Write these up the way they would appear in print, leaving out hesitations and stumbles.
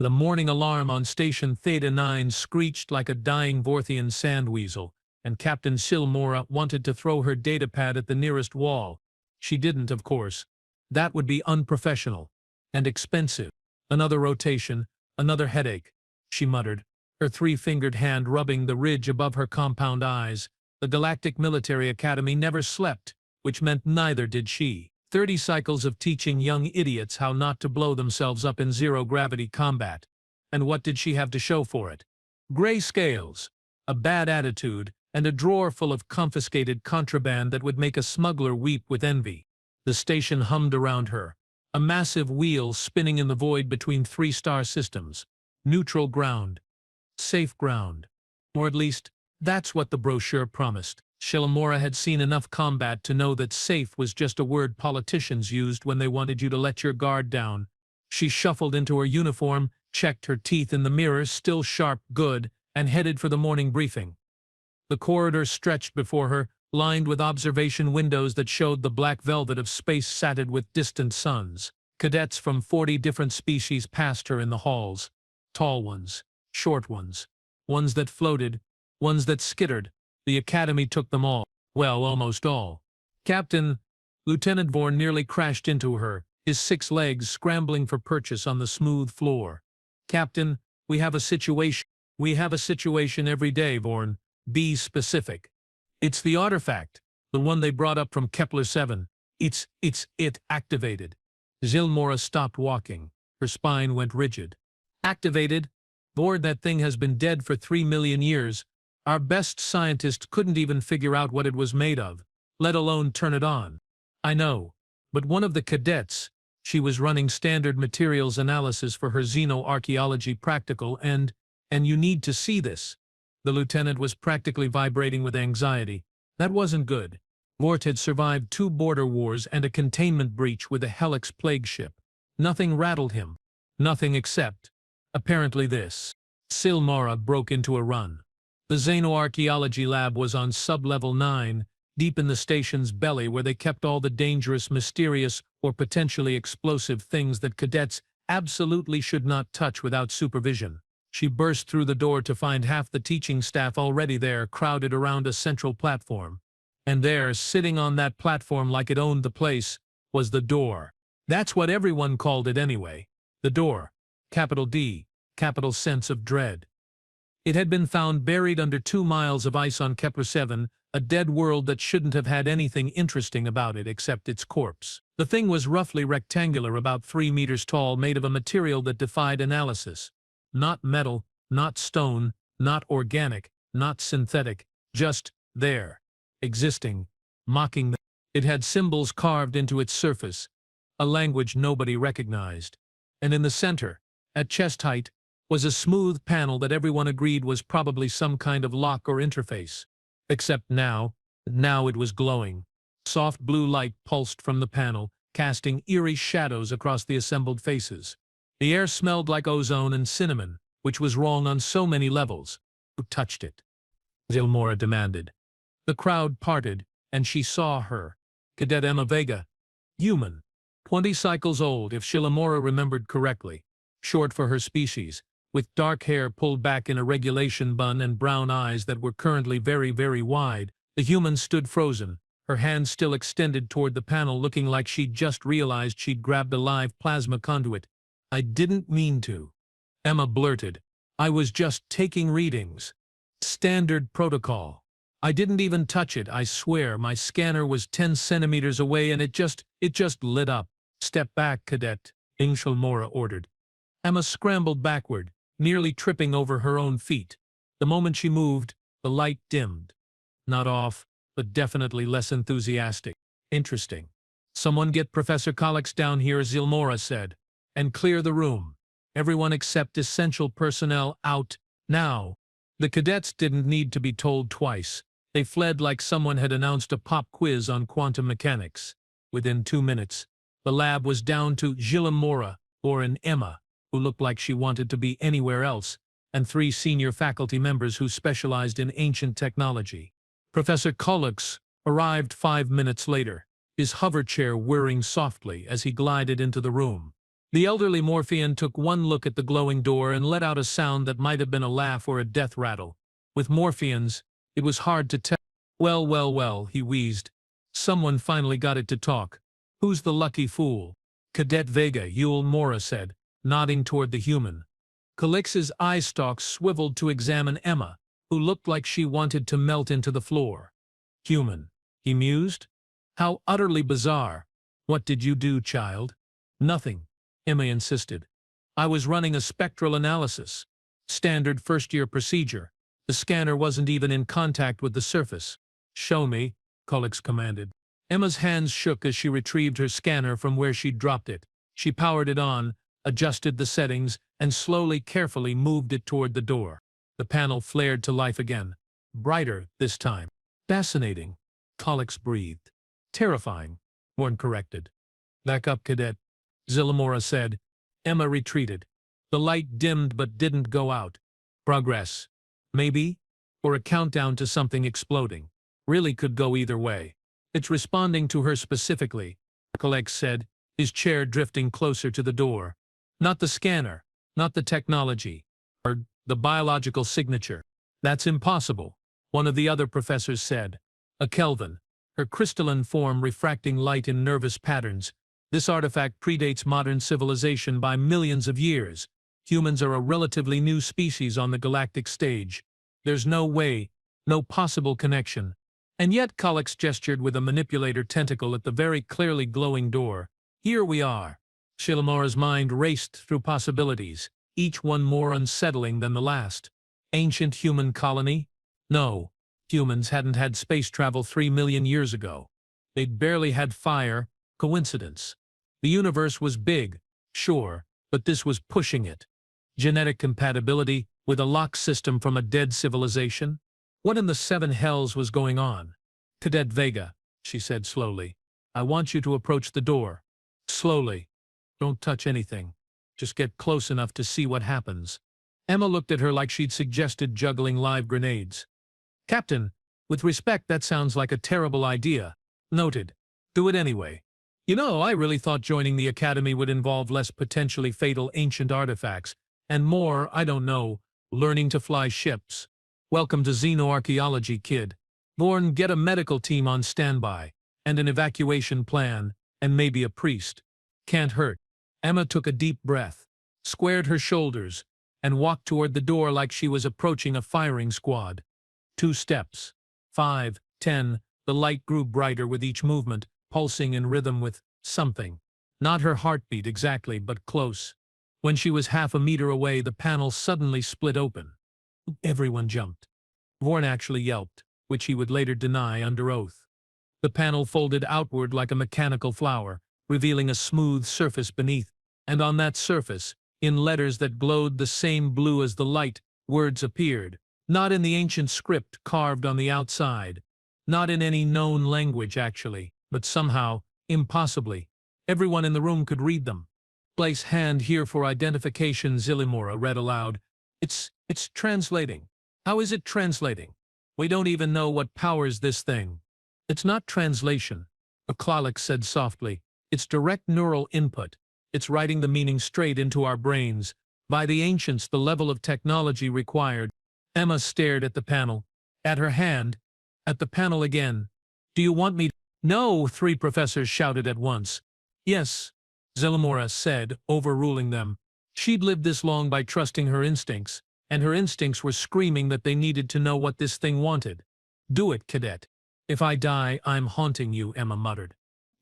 The morning alarm on Station Theta 9 screeched like a dying Vorthian sandweasel, and Captain Silmora wanted to throw her datapad at the nearest wall. She didn't, of course. That would be unprofessional. And expensive. Another rotation, another headache, she muttered, her three-fingered hand rubbing the ridge above her compound eyes. The Galactic Military Academy never slept, which meant neither did she. 30 cycles of teaching young idiots how not to blow themselves up in zero-gravity combat. And what did she have to show for it? Gray scales, a bad attitude, and a drawer full of confiscated contraband that would make a smuggler weep with envy. The station hummed around her, a massive wheel spinning in the void between 3-star systems. Neutral ground. Safe ground. Or at least, that's what the brochure promised. Shilamura had seen enough combat to know that safe was just a word politicians used when they wanted you to let your guard down. She shuffled into her uniform, checked her teeth in the mirror, still sharp, good, and headed for the morning briefing. The corridor stretched before her, lined with observation windows that showed the black velvet of space sated with distant suns. Cadets from 40 different species passed her in the halls. Tall ones, short ones, ones that floated, ones that skittered. The Academy took them all. Well, almost all. Lieutenant Vorn nearly crashed into her, his 6 legs scrambling for purchase on the smooth floor. Captain, we have a situation. We have a situation every day, Vorn. Be specific. It's the artifact, the one they brought up from Kepler 7. It activated. Zilmora stopped walking. Her spine went rigid. Activated? Vorn, that thing has been dead for 3 million years. Our best scientists couldn't even figure out what it was made of, let alone turn it on. I know, but one of the cadets, she was running standard materials analysis for her xenoarchaeology practical and you need to see this. The lieutenant was practically vibrating with anxiety. That wasn't good. Vort had survived 2 border wars and a containment breach with a Helix plague ship. Nothing rattled him. Nothing except, apparently this. Silmara broke into a run. The xenoarchaeology lab was on sub-level 9, deep in the station's belly where they kept all the dangerous, mysterious, or potentially explosive things that cadets absolutely should not touch without supervision. She burst through the door to find half the teaching staff already there, crowded around a central platform. And there, sitting on that platform like it owned the place, was the door. That's what everyone called it anyway. The door. Capital D. Capital sense of dread. It had been found buried under 2 miles of ice on Kepler 7, a dead world that shouldn't have had anything interesting about it except its corpse. The thing was roughly rectangular, about 3 meters tall, made of a material that defied analysis. Not metal, not stone, not organic, not synthetic, just there, existing, mocking them. It had symbols carved into its surface, a language nobody recognized. And in the center, at chest height, was a smooth panel that everyone agreed was probably some kind of lock or interface. Except now it was glowing. Soft blue light pulsed from the panel, casting eerie shadows across the assembled faces. The air smelled like ozone and cinnamon, which was wrong on so many levels. Who touched it? Zilmora demanded. The crowd parted, and she saw her. Cadet Emma Vega. Human. 20 cycles old, if Shilamura remembered correctly. Short for her species, with dark hair pulled back in a regulation bun and brown eyes that were currently very, very wide. The human stood frozen, her hand still extended toward the panel, looking like she'd just realized she'd grabbed a live plasma conduit. I didn't mean to. Emma blurted. I was just taking readings. Standard protocol. I didn't even touch it, I swear. My scanner was 10 centimeters away and it just lit up. Step back, Cadet, Shilamura ordered. Emma scrambled backward, nearly tripping over her own feet. The moment she moved, the light dimmed. Not off, but definitely less enthusiastic. Interesting. Someone get Professor Collix down here, Zilmora said, and clear the room. Everyone except essential personnel out, now. The cadets didn't need to be told twice. They fled like someone had announced a pop quiz on quantum mechanics. Within 2 minutes, the lab was down to Zilmora, or an Emma, who looked like she wanted to be anywhere else, and 3 senior faculty members who specialized in ancient technology. Professor Collix arrived 5 minutes later, his hover chair whirring softly as he glided into the room. The elderly Morphean took one look at the glowing door and let out a sound that might have been a laugh or a death rattle. With Morpheans, it was hard to tell. Well, well, well, he wheezed. Someone finally got it to talk. Who's the lucky fool? Cadet Vega, Yul Mora said, nodding toward the human. Calix's eye stalks swiveled to examine Emma, who looked like she wanted to melt into the floor. Human, he mused. How utterly bizarre. What did you do, child? Nothing, Emma insisted. I was running a spectral analysis. Standard first-year procedure. The scanner wasn't even in contact with the surface. Show me, Calix commanded. Emma's hands shook as she retrieved her scanner from where she'd dropped it. She powered it on, adjusted the settings, and slowly, carefully moved it toward the door. The panel flared to life again. Brighter this time. Fascinating, Calix breathed. Terrifying, Warren corrected. Back up, Cadet, Zillamora said. Emma retreated. The light dimmed but didn't go out. Progress. Maybe? Or a countdown to something exploding. Really could go either way. It's responding to her specifically, Calix said, his chair drifting closer to the door. Not the scanner, not the technology, or the biological signature. That's impossible, one of the other professors said. A Kelvin, her crystalline form refracting light in nervous patterns. This artifact predates modern civilization by millions of years. Humans are a relatively new species on the galactic stage. There's no way, no possible connection. And yet Calix gestured with a manipulator tentacle at the very clearly glowing door. Here we are. Shilamora's mind raced through possibilities, each one more unsettling than the last. Ancient human colony? No, humans hadn't had space travel 3 million years ago. They'd barely had fire. Coincidence. The universe was big, sure, but this was pushing it. Genetic compatibility with a lock system from a dead civilization? What in the seven hells was going on? Cadet Vega, she said slowly. I want you to approach the door. Slowly. Don't touch anything. Just get close enough to see what happens. Emma looked at her like she'd suggested juggling live grenades. Captain, with respect, that sounds like a terrible idea. Noted. Do it anyway. You know, I really thought joining the Academy would involve less potentially fatal ancient artifacts, and more, I don't know, learning to fly ships. Welcome to xenoarchaeology, kid. Born, get a medical team on standby, and an evacuation plan, and maybe a priest. Can't hurt. Emma took a deep breath, squared her shoulders, and walked toward the door like she was approaching a firing squad. 2 steps. 5, 10, the light grew brighter with each movement, pulsing in rhythm with something. Not her heartbeat exactly, but close. When she was half a meter away, the panel suddenly split open. Everyone jumped. Vorn actually yelped, which he would later deny under oath. The panel folded outward like a mechanical flower, revealing a smooth surface beneath, and on that surface, in letters that glowed the same blue as the light, words appeared, not in the ancient script carved on the outside, not in any known language actually, but somehow, impossibly, everyone in the room could read them. Place hand here for identification, Zillamora read aloud. It's translating. How is it translating? We don't even know what powers this thing. It's not translation, Calix said softly. It's direct neural input. It's writing the meaning straight into our brains. By the ancients, the level of technology required. Emma stared at the panel, at her hand, at the panel again. Do you want me to? No, 3 professors shouted at once. Yes, Zillamora said, overruling them. She'd lived this long by trusting her instincts, and her instincts were screaming that they needed to know what this thing wanted. Do it, Cadet. If I die, I'm haunting you, Emma muttered.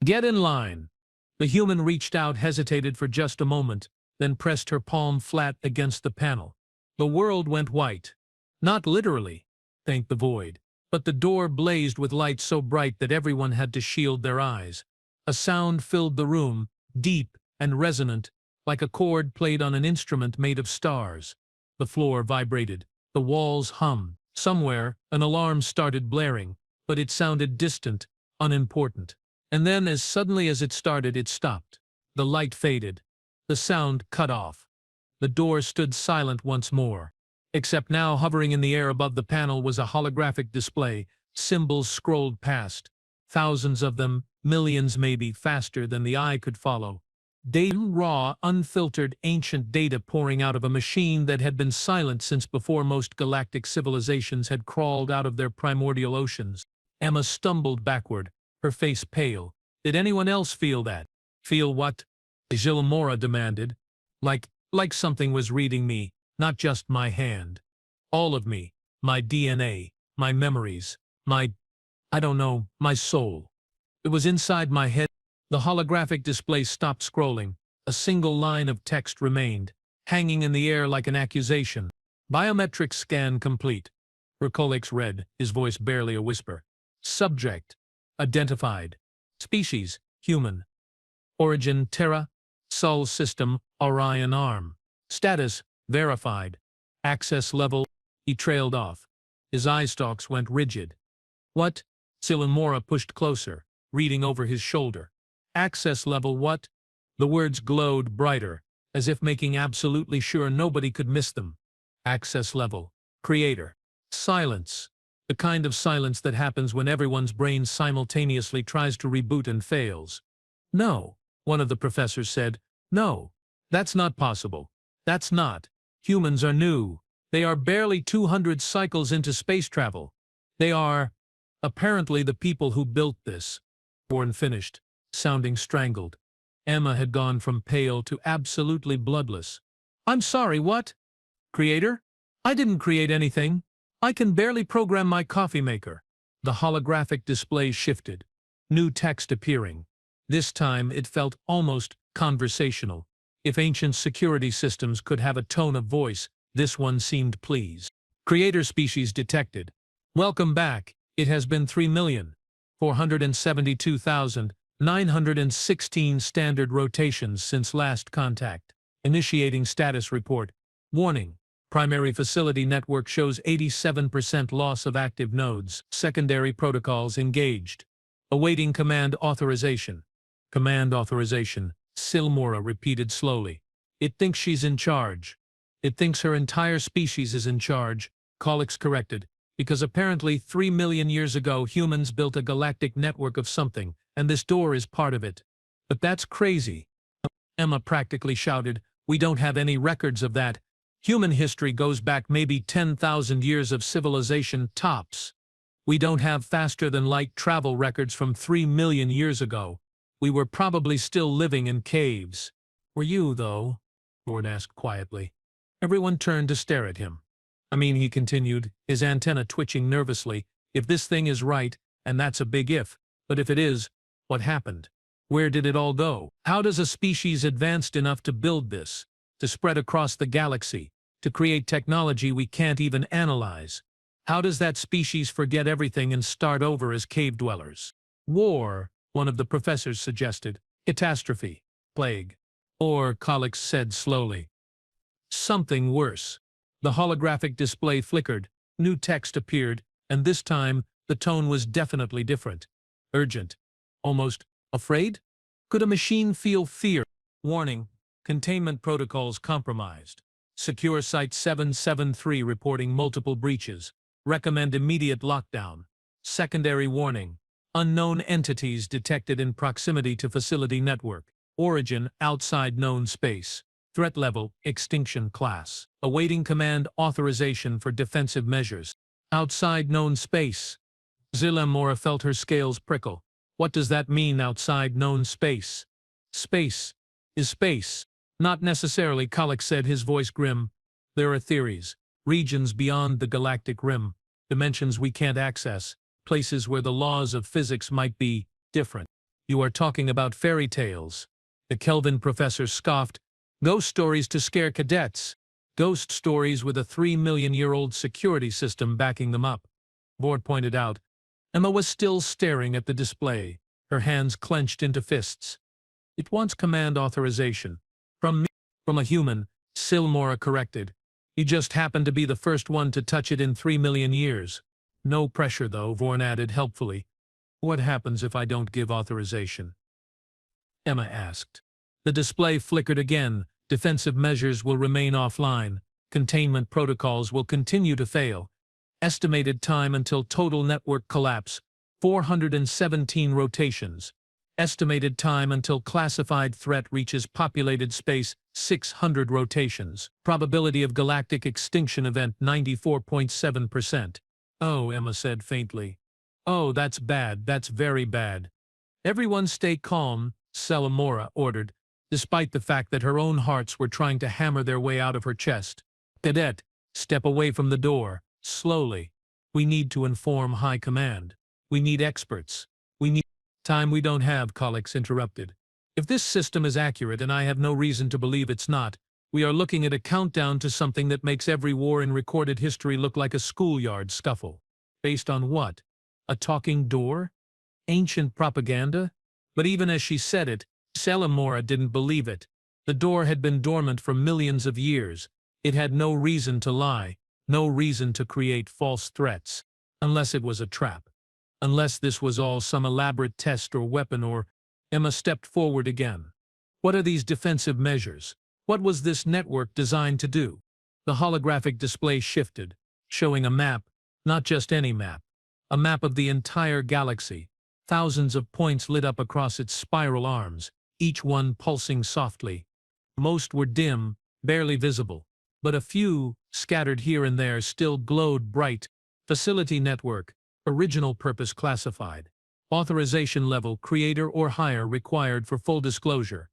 Get in line. The human reached out, hesitated for just a moment, then pressed her palm flat against the panel. The world went white. Not literally, thank the void, but the door blazed with light so bright that everyone had to shield their eyes. A sound filled the room, deep and resonant, like a chord played on an instrument made of stars. The floor vibrated. The walls hummed. Somewhere, an alarm started blaring, but it sounded distant, unimportant. And then, as suddenly as it started, it stopped. The light faded. The sound cut off. The door stood silent once more. Except now, hovering in the air above the panel was a holographic display. Symbols scrolled past. Thousands of them, millions maybe, faster than the eye could follow. Data, raw, unfiltered, ancient data pouring out of a machine that had been silent since before most galactic civilizations had crawled out of their primordial oceans. Emma stumbled backward, her face pale. Did anyone else feel that? Feel what? Gilmora demanded. Like something was reading me, not just my hand. All of me. My DNA, my memories, I don't know, my soul. It was inside my head. The holographic display stopped scrolling. A single line of text remained, hanging in the air like an accusation. Biometric scan complete. Recolix read, his voice barely a whisper. Subject. Identified. Species. Human. Origin. Terra. Sol system. Orion arm. Status. Verified. Access level. He trailed off. His eye stalks went rigid. What? Silmora pushed closer, reading over his shoulder. Access level what? The words glowed brighter, as if making absolutely sure nobody could miss them. Access level. Creator. Silence. The kind of silence that happens when everyone's brain simultaneously tries to reboot and fails. No, one of the professors said. No, that's not possible. That's not. Humans are new. They are barely 200 cycles into space travel. They are, apparently, the people who built this. Bourne finished, sounding strangled. Emma had gone from pale to absolutely bloodless. I'm sorry, what? Creator? I didn't create anything. I can barely program my coffee maker. The holographic display shifted, new text appearing. This time it felt almost conversational. If ancient security systems could have a tone of voice, this one seemed pleased. Creator species detected. Welcome back. It has been 3,472,916 standard rotations since last contact. Initiating status report. Warning. Primary facility network shows 87% loss of active nodes. Secondary protocols engaged. Awaiting command authorization. Command authorization. Silmora repeated slowly. It thinks she's in charge. It thinks her entire species is in charge, Colix corrected, because apparently 3 million years ago humans built a galactic network of something, and this door is part of it. But that's crazy. Emma practically shouted, we don't have any records of that. Human history goes back maybe 10,000 years of civilization tops. We don't have faster-than-light travel records from 3 million years ago. We were probably still living in caves. Were you, though? Bourne asked quietly. Everyone turned to stare at him. I mean, he continued, his antenna twitching nervously, if this thing is right, and that's a big if, but if it is, what happened? Where did it all go? How does a species advanced enough to build this, to spread across the galaxy, to create technology we can't even analyze? How does that species forget everything and start over as cave dwellers? War, one of the professors suggested. Catastrophe. Plague. Or, Colix said slowly. Something worse. The holographic display flickered, new text appeared, and this time, the tone was definitely different. Urgent. Almost afraid? Could a machine feel fear? Warning. Containment protocols compromised. Secure Site 773 reporting multiple breaches. Recommend immediate lockdown. Secondary warning. Unknown entities detected in proximity to facility network. Origin, outside known space. Threat level, extinction class. Awaiting command authorization for defensive measures. Outside known space. Silmora felt her scales prickle. What does that mean, outside known space? Space is space. Not necessarily, Colix said, his voice grim. There are theories. Regions beyond the galactic rim. Dimensions we can't access. Places where the laws of physics might be different. You are talking about fairy tales. The Kelvin professor scoffed. Ghost stories to scare cadets. Ghost stories with a 3-million-year-old security system backing them up. Bourne pointed out. Emma was still staring at the display, her hands clenched into fists. It wants command authorization. From me. From a human, Silmora corrected. He just happened to be the first one to touch it in 3 million years. No pressure, though, Bourne added helpfully. What happens if I don't give authorization? Emma asked. The display flickered again. Defensive measures will remain offline. Containment protocols will continue to fail. Estimated time until total network collapse, 417 rotations. Estimated time until classified threat reaches populated space 600 rotations. Probability of galactic extinction event 94.7%. Oh, Emma said faintly. Oh, that's bad, that's very bad. Everyone stay calm, Selamora ordered, despite the fact that her own hearts were trying to hammer their way out of her chest. Cadet, step away from the door, slowly. We need to inform High Command. We need experts. We need time we don't have, Colix interrupted. If this system is accurate, and I have no reason to believe it's not, we are looking at a countdown to something that makes every war in recorded history look like a schoolyard scuffle. Based on what? A talking door? Ancient propaganda? But even as she said it, Selamora didn't believe it. The door had been dormant for millions of years. It had no reason to lie, no reason to create false threats. Unless it was a trap. Unless this was all some elaborate test or weapon or… Emma stepped forward again. What are these defensive measures? What was this network designed to do? The holographic display shifted, showing a map, not just any map. A map of the entire galaxy. Thousands of points lit up across its spiral arms, each one pulsing softly. Most were dim, barely visible, but a few, scattered here and there, still glowed bright. Facility network, original purpose classified. Authorization level, creator or higher required for full disclosure.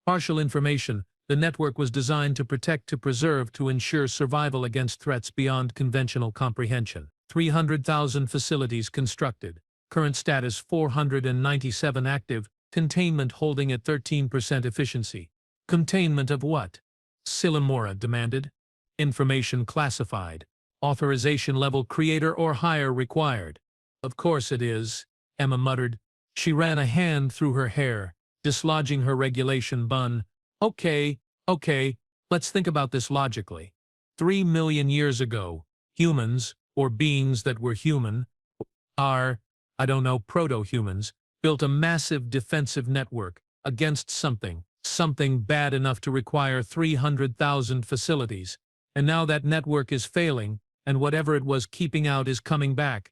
Partial information, the network was designed to protect, to preserve, to ensure survival against threats beyond conventional comprehension. 300,000 facilities constructed. Current status 497 active, containment holding at 13% efficiency. Containment of what? Selamora demanded. Information classified. Authorization level, creator or higher required. Of course it is, Emma muttered. She ran a hand through her hair, dislodging her regulation bun. Okay, let's think about this logically. 3 million years ago, humans, or beings that were human, proto-humans, built a massive defensive network against something bad enough to require 300,000 facilities. And now that network is failing, and whatever it was keeping out is coming back.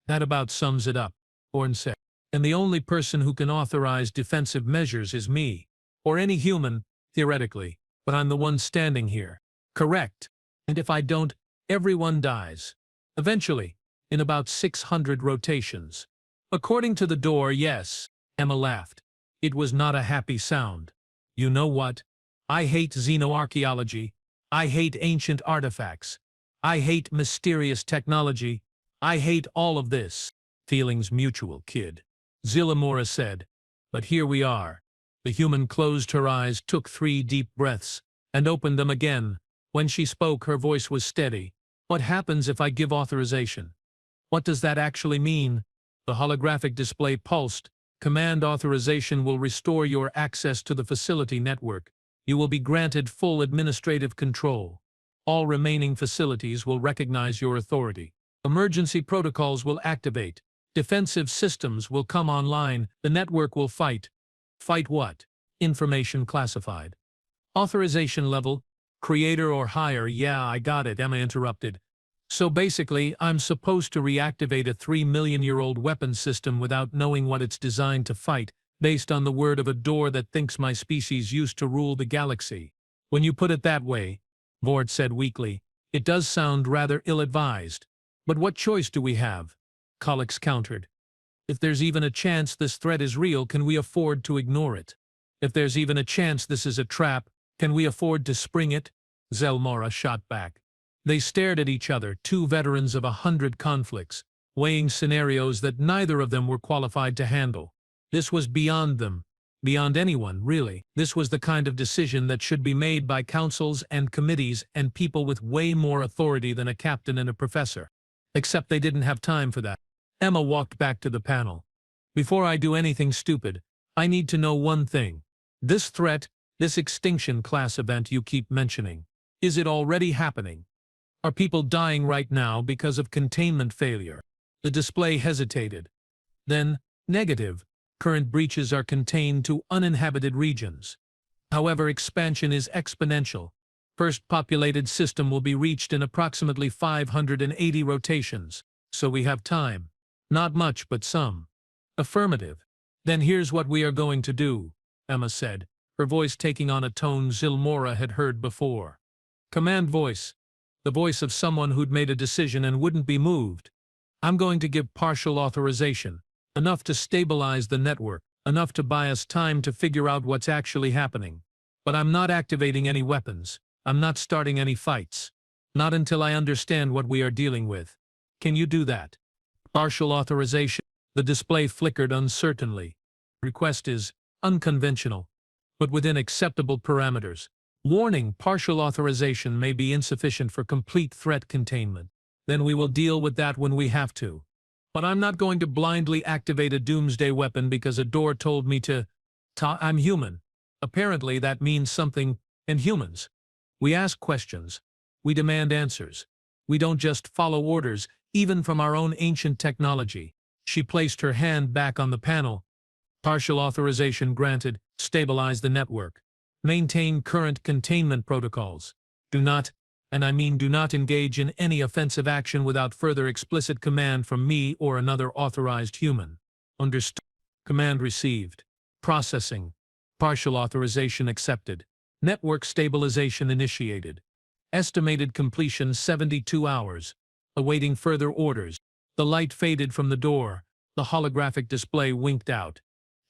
That about sums it up, Orn said. And the only person who can authorize defensive measures is me. Or any human, theoretically, but I'm the one standing here. Correct. And if I don't, everyone dies. Eventually, in about 600 rotations. According to the door, yes, Emma laughed. It was not a happy sound. You know what? I hate xenoarchaeology. I hate ancient artifacts. I hate mysterious technology. I hate all of this. Feelings mutual, kid, Selamora said. But here we are. The human closed her eyes, took 3 deep breaths, and opened them again. When she spoke, her voice was steady. What happens if I give authorization? What does that actually mean? The holographic display pulsed. Command authorization will restore your access to the facility network. You will be granted full administrative control. All remaining facilities will recognize your authority. Emergency protocols will activate. Defensive systems will come online. The network will fight. Fight what? Information classified. Authorization level, creator or higher. Yeah, I got it, Emma interrupted. So basically, I'm supposed to reactivate a 3-million-year-old weapons system without knowing what it's designed to fight, based on the word of a door that thinks my species used to rule the galaxy. When you put it that way, Vord said weakly, it does sound rather ill-advised. But what choice do we have? Colix countered. If there's even a chance this threat is real, can we afford to ignore it? If there's even a chance this is a trap, can we afford to spring it? Selamora shot back. They stared at each other, 2 veterans of 100 conflicts, weighing scenarios that neither of them were qualified to handle. This was beyond them, beyond anyone, really. This was the kind of decision that should be made by councils and committees and people with way more authority than a captain and a professor. Except they didn't have time for that. Emma walked back to the panel. Before I do anything stupid, I need to know one thing. This threat, this extinction class event you keep mentioning, is it already happening? Are people dying right now because of containment failure? The display hesitated. Then, negative. Current breaches are contained to uninhabited regions. However, expansion is exponential. First populated system will be reached in approximately 580 rotations. So we have time. Not much, but some. Affirmative. Then here's what we are going to do, Emma said, her voice taking on a tone Zilmora had heard before. Command voice. The voice of someone who'd made a decision and wouldn't be moved. I'm going to give partial authorization, enough to stabilize the network, enough to buy us time to figure out what's actually happening. But I'm not activating any weapons. I'm not starting any fights. Not until I understand what we are dealing with. Can you do that? Partial authorization. The display flickered uncertainly. Request is unconventional, but within acceptable parameters. Warning: partial authorization may be insufficient for complete threat containment. Then we will deal with that when we have to. But I'm not going to blindly activate a doomsday weapon because a door told me to. I'm human. Apparently that means something, and humans. We ask questions. We demand answers. We don't just follow orders, even from our own ancient technology. She placed her hand back on the panel. Partial authorization granted. Stabilize the network. Maintain current containment protocols. Do not, and I mean do not, engage in any offensive action without further explicit command from me or another authorized human. Understood. Command received. Processing. Partial authorization accepted. Network stabilization initiated. Estimated completion 72 hours. Awaiting further orders. The light faded from the door. The holographic display winked out.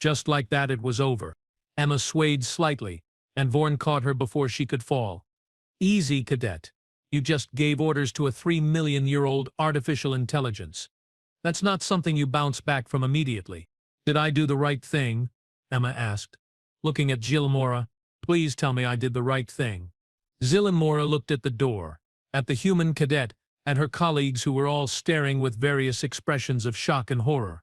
Just like that, it was over. Emma swayed slightly, and Vorn caught her before she could fall. Easy, Cadet. You just gave orders to a 3-million-year-old artificial intelligence. That's not something you bounce back from immediately. Did I do the right thing? Emma asked, looking at Zilmora. Please tell me I did the right thing. Zilmora looked at the door, at the human cadet, and her colleagues who were all staring with various expressions of shock and horror.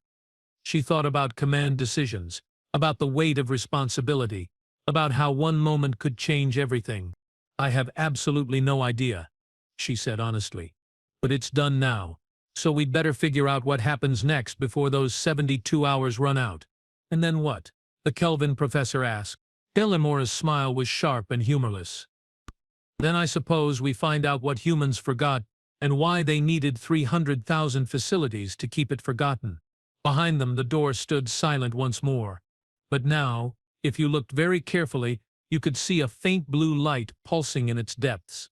She thought about command decisions, about the weight of responsibility, about how one moment could change everything. I have absolutely no idea, she said honestly. But it's done now, so we'd better figure out what happens next before those 72 hours run out. And then what? The Kelvin professor asked. Zilmora's smile was sharp and humorless. Then I suppose we find out what humans forgot and why they needed 300,000 facilities to keep it forgotten. Behind them the door stood silent once more. But now, if you looked very carefully, you could see a faint blue light pulsing in its depths.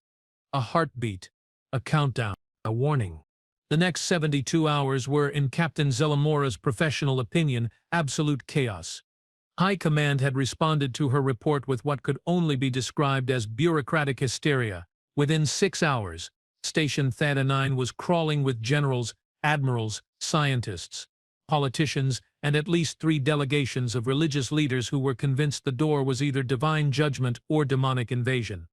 A heartbeat, a countdown, a warning. The next 72 hours were, in Captain Zilmora's professional opinion, absolute chaos. High Command had responded to her report with what could only be described as bureaucratic hysteria. Within 6 hours, Station Theta 9 was crawling with generals, admirals, scientists, politicians, and at least 3 delegations of religious leaders who were convinced the door was either divine judgment or demonic invasion.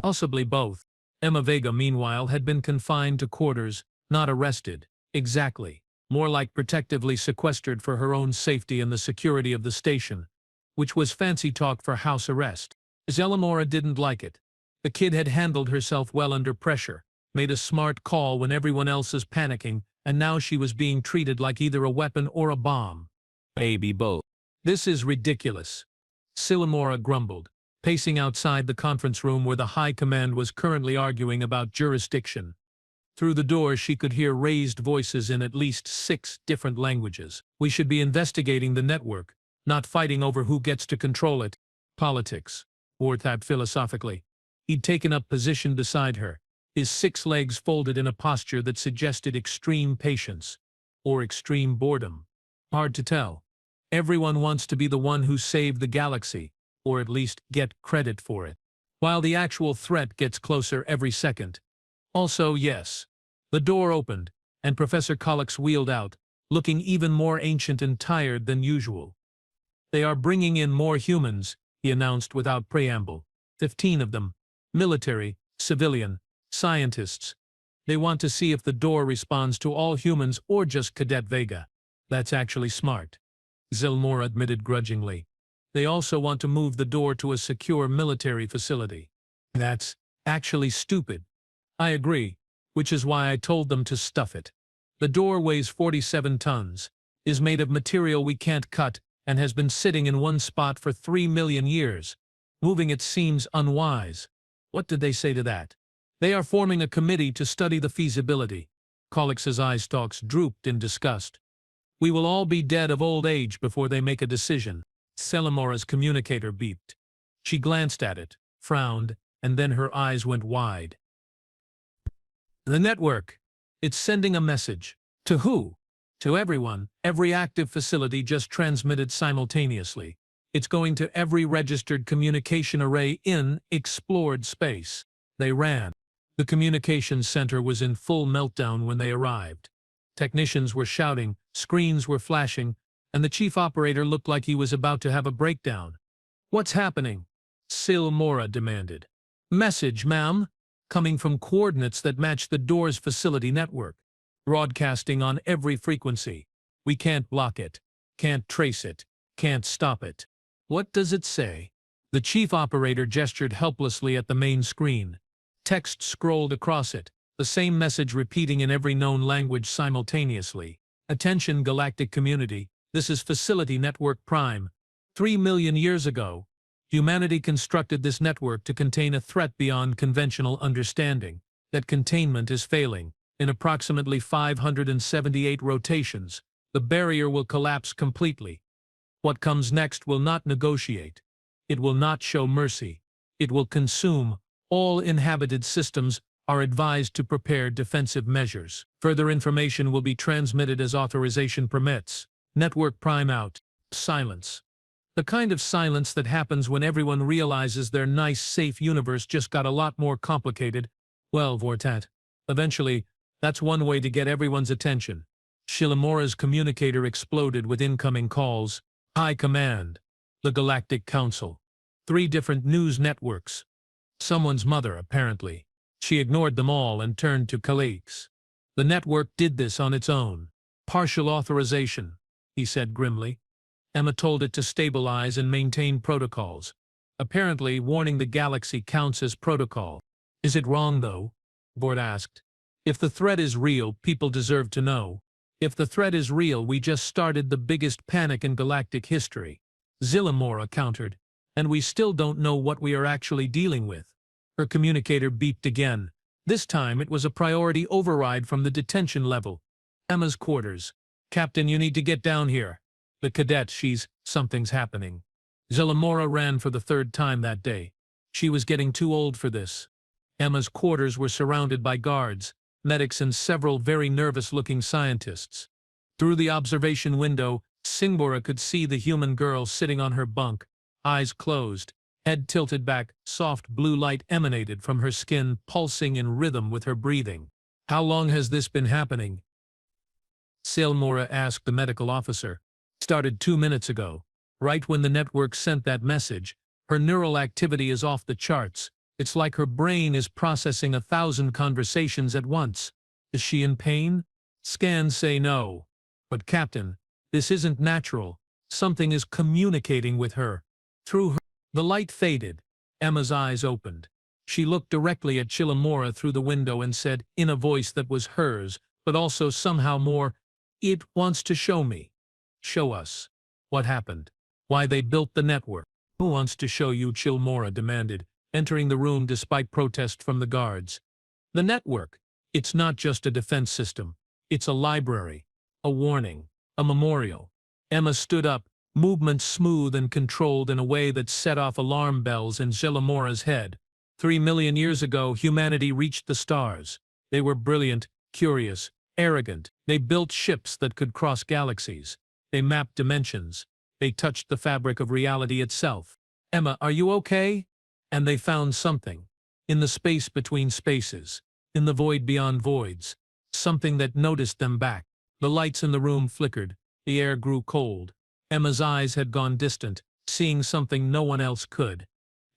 Possibly both. Emma Vega, meanwhile, had been confined to quarters, not arrested. Exactly. More like protectively sequestered for her own safety and the security of the station, which was fancy talk for house arrest. Zilmora didn't like it. The kid had handled herself well under pressure, made a smart call when everyone else is panicking, and now she was being treated like either a weapon or a bomb. Maybe both. This is ridiculous, Zilmora grumbled, pacing outside the conference room where the High Command was currently arguing about jurisdiction. Through the door she could hear raised voices in at least 6 different languages. We should be investigating the network, not fighting over who gets to control it. Politics, Ward tapped philosophically. He'd taken up position beside her, his 6 legs folded in a posture that suggested extreme patience, or extreme boredom. Hard to tell. Everyone wants to be the one who saved the galaxy, or at least get credit for it, while the actual threat gets closer every second. Also, yes. The door opened, and Professor Collix wheeled out, looking even more ancient and tired than usual. They are bringing in more humans, he announced without preamble. 15 of them. Military, civilian, scientists. They want to see if the door responds to all humans or just Cadet Vega. That's actually smart, Zilmora admitted grudgingly. They also want to move the door to a secure military facility. That's actually stupid. I agree, which is why I told them to stuff it. The door weighs 47 tons, is made of material we can't cut, and has been sitting in one spot for 3 million years. Moving it seems unwise. What did they say to that? They are forming a committee to study the feasibility. Collix's eye stalks drooped in disgust. We will all be dead of old age before they make a decision. Selamora's communicator beeped. She glanced at it, frowned, and then her eyes went wide. The network. It's sending a message. To who? To everyone. Every active facility just transmitted simultaneously. It's going to every registered communication array in explored space. They ran. The communications center was in full meltdown when they arrived. Technicians were shouting, screens were flashing, and the chief operator looked like he was about to have a breakdown. What's happening? Silmora demanded. Message, ma'am, coming from coordinates that match the door's facility network. Broadcasting on every frequency. We can't block it, can't trace it, can't stop it. What does it say? The chief operator gestured helplessly at the main screen. Text scrolled across it, the same message repeating in every known language simultaneously. Attention, galactic community, this is Facility Network Prime. 3 million years ago, humanity constructed this network to contain a threat beyond conventional understanding. That containment is failing. In approximately 578 rotations, the barrier will collapse completely. What comes next will not negotiate. It will not show mercy. It will consume. All inhabited systems are advised to prepare defensive measures. Further information will be transmitted as authorization permits. Network Prime out. Silence. The kind of silence that happens when everyone realizes their nice, safe universe just got a lot more complicated. Well, Vortat. Eventually, that's one way to get everyone's attention. Shilamora's communicator exploded with incoming calls. High Command. The Galactic Council. 3 different news networks. Someone's mother, apparently. She ignored them all and turned to colleagues. The network did this on its own. Partial authorization, he said grimly. Emma told it to stabilize and maintain protocols. Apparently, warning the galaxy counts as protocol. Is it wrong, though? Vort asked. If the threat is real, people deserve to know. If the threat is real, we just started the biggest panic in galactic history. Zilamora countered. And we still don't know what we are actually dealing with. Her communicator beeped again. This time it was a priority override from the detention level. Emma's quarters. Captain, you need to get down here. The cadet, something's happening. Zilamora ran for the 3rd time that day. She was getting too old for this. Emma's quarters were surrounded by guards, medics and several very nervous-looking scientists. Through the observation window, Singbora could see the human girl sitting on her bunk, eyes closed, head tilted back, soft blue light emanated from her skin, pulsing in rhythm with her breathing. How long has this been happening? Silmora asked the medical officer. Started 2 minutes ago. Right when the network sent that message, her neural activity is off the charts. It's like her brain is processing 1,000 conversations at once. Is she in pain? Scans say no. But Captain, this isn't natural. Something is communicating with her. Through her. The light faded. Emma's eyes opened. She looked directly at Chilamora through the window and said, in a voice that was hers, but also somehow more, "It wants to show me." Show us. What happened? Why they built the network. Who wants to show you? Chilamora demanded, entering the room despite protest from the guards. The network. It's not just a defense system. It's a library. A warning. A memorial. Emma stood up, movement smooth and controlled in a way that set off alarm bells in Chilamora's head. 3 million years ago, humanity reached the stars. They were brilliant, curious, arrogant. They built ships that could cross galaxies. They mapped dimensions. They touched the fabric of reality itself. Emma, are you okay? And they found something. In the space between spaces. In the void beyond voids. Something that noticed them back. The lights in the room flickered. The air grew cold. Emma's eyes had gone distant, seeing something no one else could.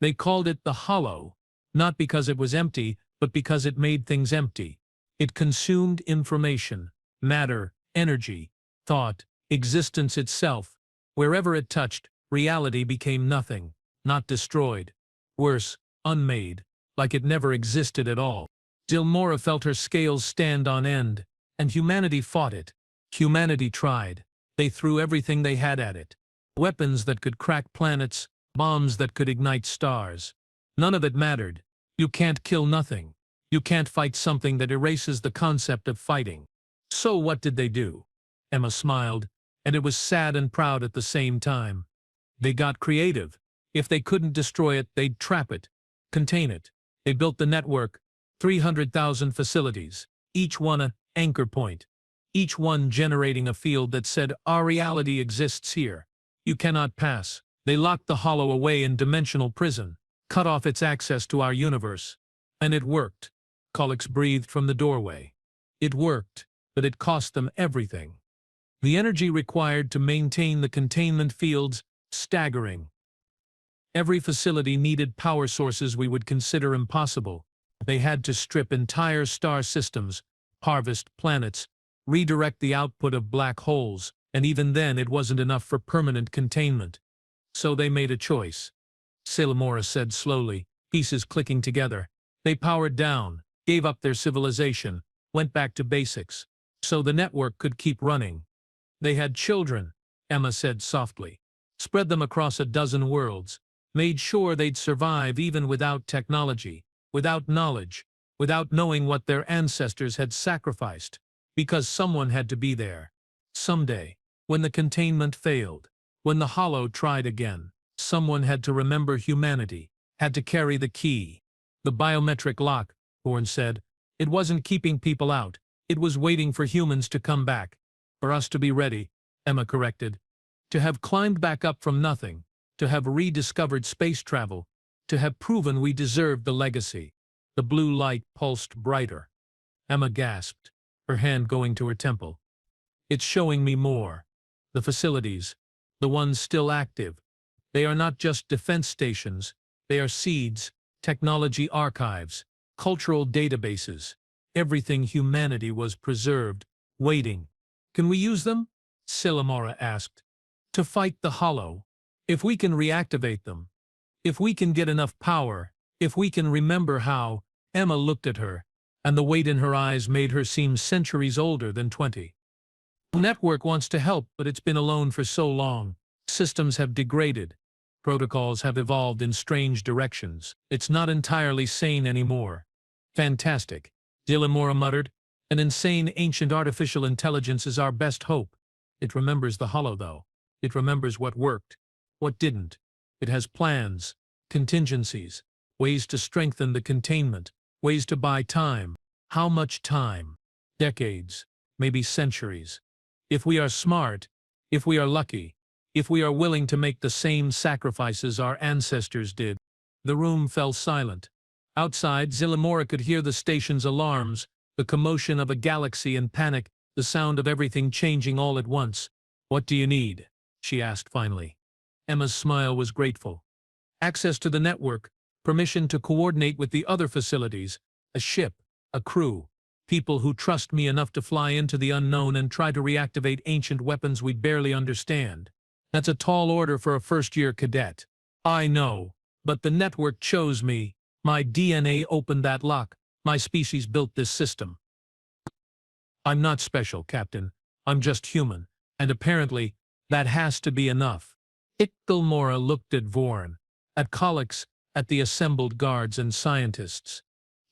They called it the Hollow. Not because it was empty, but because it made things empty. It consumed information, matter, energy, thought, existence itself. Wherever it touched, reality became nothing, not destroyed. Worse, unmade, like it never existed at all. Silmora felt her scales stand on end, and humanity fought it. Humanity tried. They threw everything they had at it. Weapons that could crack planets, bombs that could ignite stars. None of it mattered. You can't kill nothing. You can't fight something that erases the concept of fighting. So what did they do? Emma smiled. and it was sad and proud at the same time. They got creative. If they couldn't destroy it, they'd trap it, contain it. They built the network, 300,000 facilities, each one an anchor point, each one generating a field that said, our reality exists here. You cannot pass. They locked the hollow away in dimensional prison, cut off its access to our universe. And it worked. Caulix breathed from the doorway. It worked, but it cost them everything. The energy required to maintain the containment fields, staggering. Every facility needed power sources we would consider impossible. They had to strip entire star systems, harvest planets, redirect the output of black holes, and even then it wasn't enough for permanent containment. So they made a choice. Silmora said slowly, pieces clicking together. They powered down, gave up their civilization, went back to basics, so the network could keep running. They had children, Emma said softly, spread them across a dozen worlds, made sure they'd survive even without technology, without knowledge, without knowing what their ancestors had sacrificed, because someone had to be there. Someday, when the containment failed, when the hollow tried again, someone had to remember humanity, had to carry the key. The biometric lock, Bourne said. It wasn't keeping people out. It was waiting for humans to come back. For us to be ready, Emma corrected. To have climbed back up from nothing, to have rediscovered space travel, to have proven we deserved the legacy. The blue light pulsed brighter. Emma gasped, her hand going to her temple. It's showing me more. The facilities, the ones still active. They are not just defense stations, they are seeds, technology archives, cultural databases. Everything humanity was preserved, waiting. Can we use them? Silmora asked. To fight the hollow. If we can reactivate them. If we can get enough power. If we can remember how. Emma looked at her, and the weight in her eyes made her seem centuries older than 20. The network wants to help, but it's been alone for so long. Systems have degraded. Protocols have evolved in strange directions. It's not entirely sane anymore. Fantastic, Silmora muttered. An insane ancient artificial intelligence is our best hope. It remembers the hollow, though. It remembers what worked, what didn't. It has plans, contingencies, ways to strengthen the containment, ways to buy time. How much time? Decades, maybe centuries. If we are smart, if we are lucky, if we are willing to make the same sacrifices our ancestors did. The room fell silent. Outside, Silmora could hear the station's alarms, the commotion of a galaxy in panic, the sound of everything changing all at once. What do you need? She asked finally. Emma's smile was grateful. Access to the network, permission to coordinate with the other facilities, a ship, a crew, people who trust me enough to fly into the unknown and try to reactivate ancient weapons we barely understand. That's a tall order for a first-year cadet. I know, but the network chose me. My DNA opened that lock. My species built this system. I'm not special, Captain. I'm just human, and apparently, that has to be enough. Silmora looked at Vorn, at Caulix, at the assembled guards and scientists.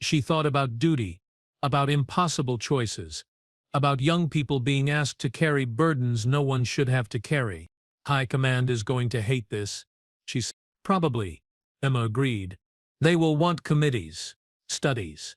She thought about duty, about impossible choices, about young people being asked to carry burdens no one should have to carry. High Command is going to hate this, she said. Probably, Emma agreed. They will want committees, studies,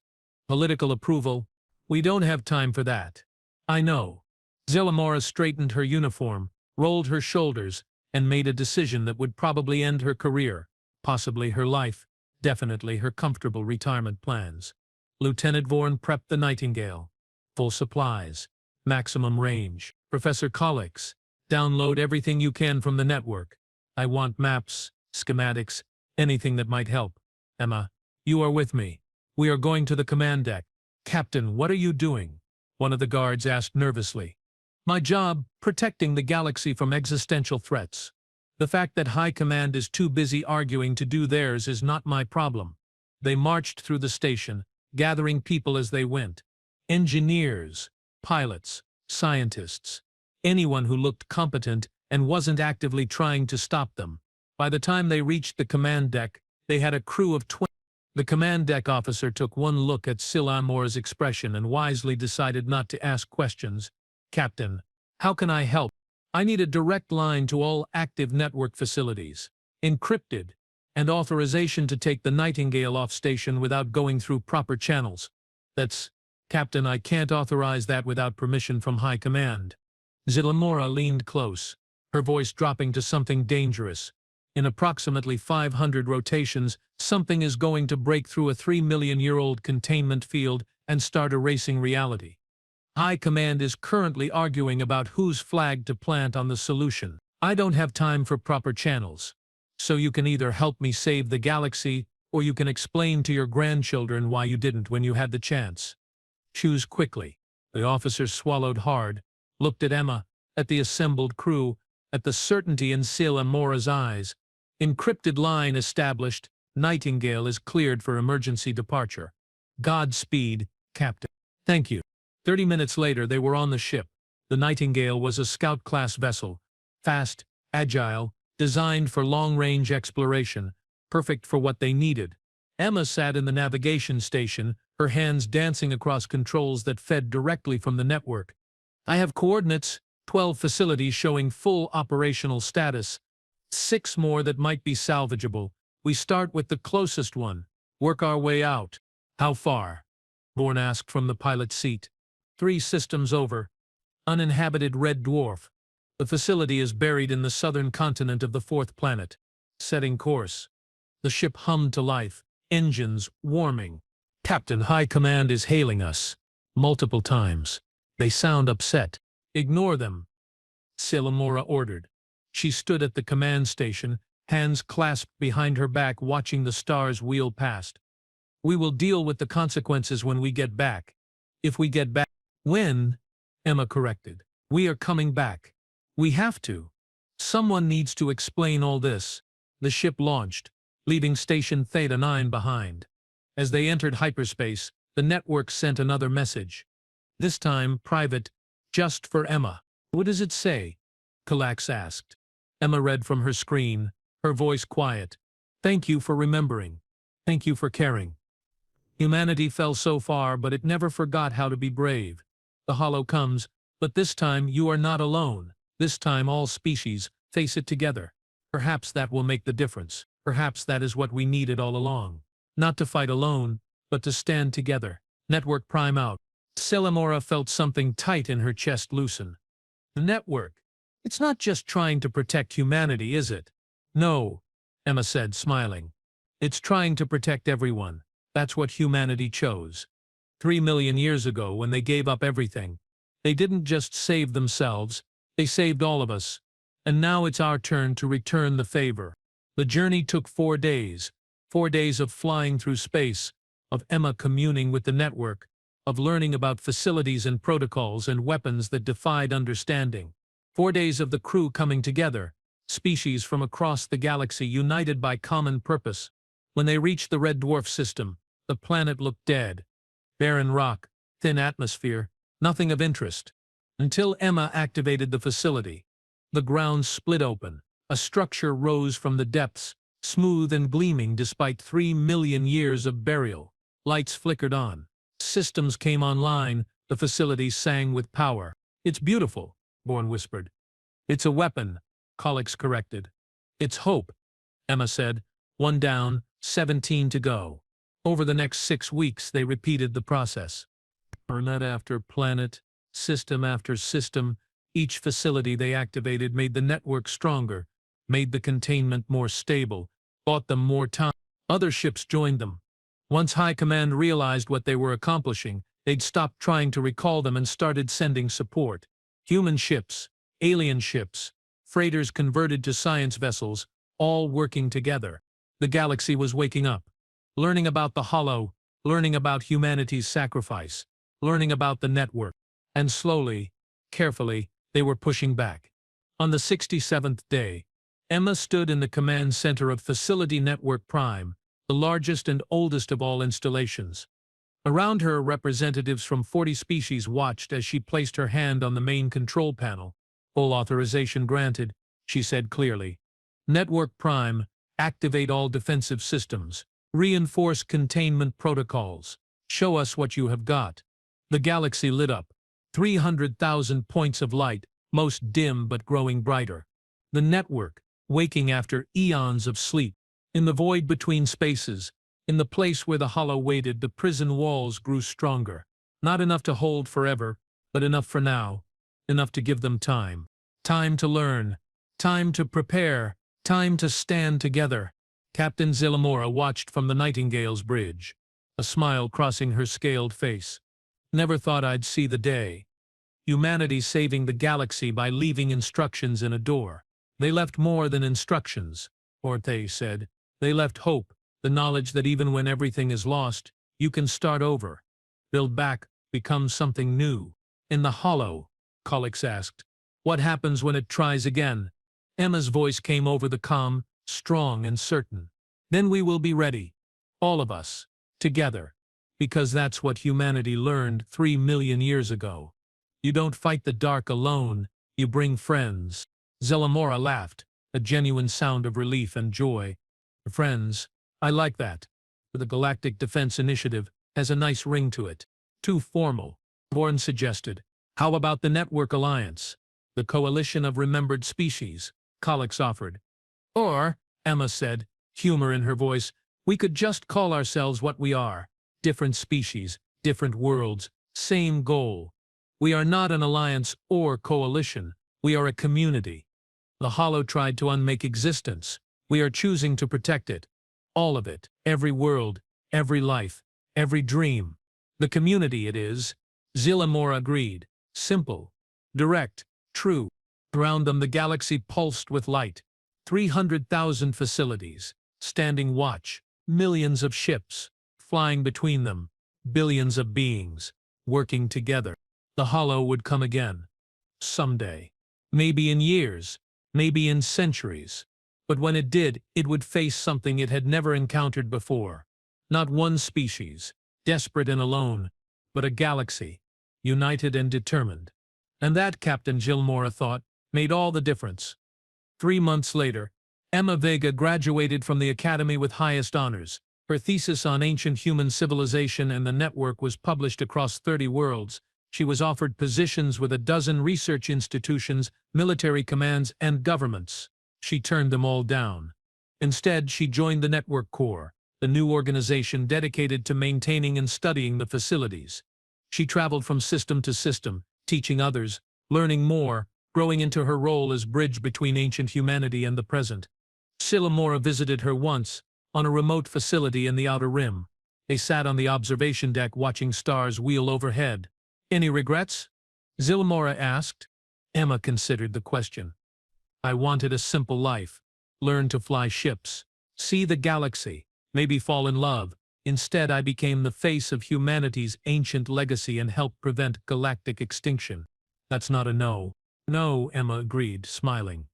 political approval. We don't have time for that. I know. Silmora straightened her uniform, rolled her shoulders, and made a decision that would probably end her career, possibly her life, definitely her comfortable retirement plans. Lieutenant Vorn prepped the Nightingale. Full supplies, maximum range. Professor Caulix, download everything you can from the network. I want maps, schematics, anything that might help. Emma, you are with me. We are going to the command deck. Captain, what are you doing? One of the guards asked nervously. My job, protecting the galaxy from existential threats. The fact that High Command is too busy arguing to do theirs is not my problem. They marched through the station, gathering people as they went. Engineers, pilots, scientists, anyone who looked competent and wasn't actively trying to stop them. By the time they reached the command deck, they had a crew of 20. The command deck officer took one look at Silmora's expression and wisely decided not to ask questions. Captain, how can I help? I need a direct line to all active network facilities, encrypted, and authorization to take the Nightingale off station without going through proper channels. That's, Captain, I can't authorize that without permission from High Command. Zilamora leaned close, her voice dropping to something dangerous. In approximately 500 rotations, something is going to break through a 3-million-year-old containment field and start erasing reality. High Command is currently arguing about whose flag to plant on the solution. I don't have time for proper channels. So you can either help me save the galaxy, or you can explain to your grandchildren why you didn't when you had the chance. Choose quickly. The officer swallowed hard, looked at Emma, at the assembled crew, at the certainty in Zilamora's eyes. Encrypted line established. Nightingale is cleared for emergency departure. Godspeed, Captain. Thank you. 30 minutes later, they were on the ship. The Nightingale was a scout-class vessel, fast, agile, designed for long-range exploration, perfect for what they needed. Emma sat in the navigation station, her hands dancing across controls that fed directly from the network. I have coordinates, 12 facilities showing full operational status, 6 more that might be salvageable. We start with the closest one, work our way out. How far? Bourne asked from the pilot's seat. 3 systems over. Uninhabited red dwarf. The facility is buried in the southern continent of the 4th planet. Setting course. The ship hummed to life, engines warming. Captain, High Command is hailing us. Multiple times. They sound upset. Ignore them, Zilamora ordered. She stood at the command station, hands clasped behind her back, watching the stars wheel past. We will deal with the consequences when we get back. If we get back. When? Emma corrected. We are coming back. We have to. Someone needs to explain all this. The ship launched, leaving Station Theta 9 behind. As they entered hyperspace, the network sent another message. This time, private, just for Emma. What does it say? Kalax asked. Emma read from her screen, her voice quiet. Thank you for remembering. Thank you for caring. Humanity fell so far, but it never forgot how to be brave. The hollow comes, but this time you are not alone. This time all species face it together. Perhaps that will make the difference. Perhaps that is what we needed all along. Not to fight alone, but to stand together. Network prime out. Zilamora felt something tight in her chest loosen. The network. It's not just trying to protect humanity, is it? No, Emma said, smiling. It's trying to protect everyone. That's what humanity chose. 3 million years ago, when they gave up everything, they didn't just save themselves, they saved all of us. And now it's our turn to return the favor. The journey took 4 days. 4 days of flying through space, of Emma communing with the network, of learning about facilities and protocols and weapons that defied understanding. 4 days of the crew coming together, species from across the galaxy united by common purpose. When they reached the red dwarf system, the planet looked dead. Barren rock, thin atmosphere, nothing of interest. Until Emma activated the facility. The ground split open. A structure rose from the depths, smooth and gleaming despite 3 million years of burial. Lights flickered on. Systems came online. The facility sang with power. It's beautiful, Bourne whispered. It's a weapon, Kalax corrected. It's hope, Emma said. 1 down, 17 to go. Over the next 6 weeks, they repeated the process. Planet after planet, system after system, each facility they activated made the network stronger, made the containment more stable, bought them more time. Other ships joined them. Once High Command realized what they were accomplishing, they'd stopped trying to recall them and started sending support. Human ships, alien ships, freighters converted to science vessels, all working together. The galaxy was waking up, learning about the Hollow, learning about humanity's sacrifice, learning about the network. And slowly, carefully, they were pushing back. On the 67th day, Emma stood in the command center of Facility Network Prime, the largest and oldest of all installations. Around her, representatives from 40 species watched as she placed her hand on the main control panel. Full authorization granted, she said clearly. Network Prime, activate all defensive systems. Reinforce containment protocols. Show us what you have got. The galaxy lit up. 300,000 points of light, most dim but growing brighter. The network, waking after eons of sleep. In the void between spaces, in the place where the hollow waited, the prison walls grew stronger. Not enough to hold forever, but enough for now. Enough to give them time. Time to learn. Time to prepare. Time to stand together. Captain Zillamora watched from the Nightingale's bridge, a smile crossing her scaled face. Never thought I'd see the day. Humanity saving the galaxy by leaving instructions in a door. They left more than instructions, Orthe said. They left hope, the knowledge that even when everything is lost, you can start over. Build back, become something new. In the hollow, Collix asked, what happens when it tries again? Emma's voice came over the comm, strong and certain. Then we will be ready. All of us. Together. Because that's what humanity learned 3 million years ago. You don't fight the dark alone, you bring friends. Zillamora laughed, a genuine sound of relief and joy. Friends, I like that. The Galactic Defense Initiative has a nice ring to it. Too formal, Bourne suggested. How about the Network Alliance? The Coalition of Remembered Species, Collix offered. Or, Emma said, humor in her voice, we could just call ourselves what we are. Different species, different worlds, same goal. We are not an alliance or coalition. We are a community. The Hollow tried to unmake existence. We are choosing to protect it. All of it. Every world, every life, every dream. The community it is. Zillamora agreed. Simple. Direct. True. Around them the galaxy pulsed with light. 300,000 facilities. Standing watch. Millions of ships. Flying between them. Billions of beings. Working together. The Hollow would come again. Someday. Maybe in years. Maybe in centuries. But when it did, it would face something it had never encountered before. Not one species, desperate and alone, but a galaxy, united and determined. And that, Captain Zillamora thought, made all the difference. 3 months later, Emma Vega graduated from the Academy with highest honors. Her thesis on ancient human civilization and the network was published across 30 worlds. She was offered positions with 12 research institutions, military commands, and governments. She turned them all down. Instead, she joined the Network Corps, the new organization dedicated to maintaining and studying the facilities. She traveled from system to system, teaching others, learning more, growing into her role as bridge between ancient humanity and the present. Zillamora visited her once, on a remote facility in the Outer Rim. They sat on the observation deck watching stars wheel overhead. Any regrets? Zillamora asked. Emma considered the question. I wanted a simple life. Learn to fly ships. See the galaxy. Maybe fall in love. Instead, I became the face of humanity's ancient legacy and helped prevent galactic extinction. That's not a no. No, Emma agreed, smiling.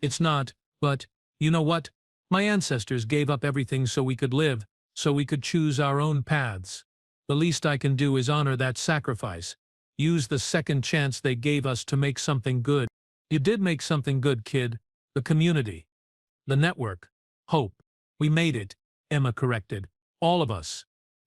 It's not, but, you know what? My ancestors gave up everything so we could live, so we could choose our own paths. The least I can do is honor that sacrifice. Use the second chance they gave us to make something good. You did make something good, kid. The community. The network. Hope. We made it, Emma corrected. All of us.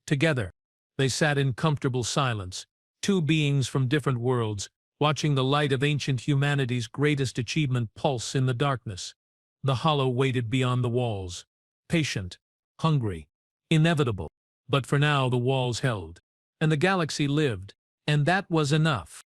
Together. They sat in comfortable silence, two beings from different worlds, watching the light of ancient humanity's greatest achievement pulse in the darkness. The Hollow waited beyond the walls. Patient. Hungry. Inevitable. But for now the walls held. And the galaxy lived. And that was enough.